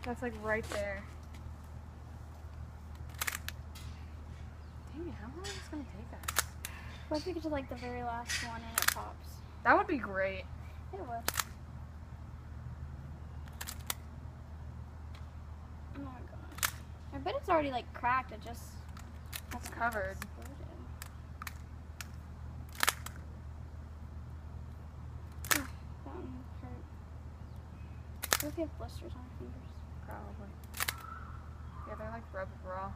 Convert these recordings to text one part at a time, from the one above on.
That's like right there. Dang it, how long is this gonna take us? What if we get to like the very last one and it pops? That would be great. It would. Oh my gosh. I bet it's already like cracked, it just hasn't covered. exploded. Ugh, that one hurt. What if you have blisters on your fingers? Probably. Yeah, they're like rubbed raw.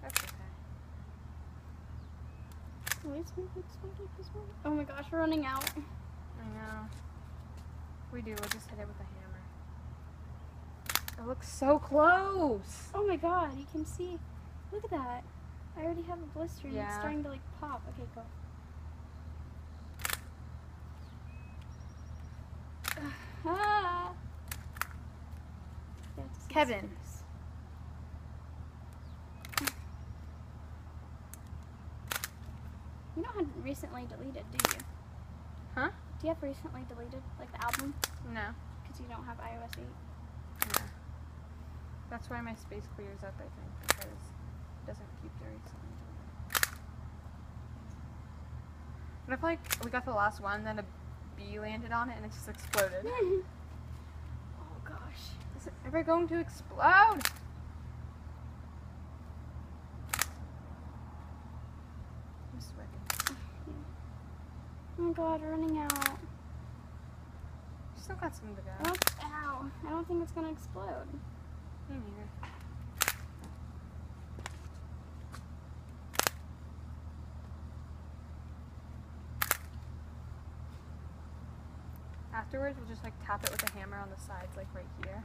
That's okay. Wait, it's moving. Oh my gosh, we're running out. I know. We do, we'll just hit it with a hammer. It looks so close! Oh my god, you can see. Look at that. I already have a blister and it's starting to like pop. Okay, go. Ah! Kevin. You don't have recently deleted, do you? Huh? Do you have recently deleted, like the album? No. Because you don't have iOS 8. No. That's why my space clears up, I think, because it doesn't keep the recently deleted. What if, like, we got the last one, then a bee landed on it and it just exploded? Oh gosh. Is it ever going to explode? I'm sweating. Oh my god, we're running out. Still got some to go. Oh, ow. I don't think it's gonna explode. Me neither. Afterwards, we'll just like tap it with a hammer on the sides, like right here.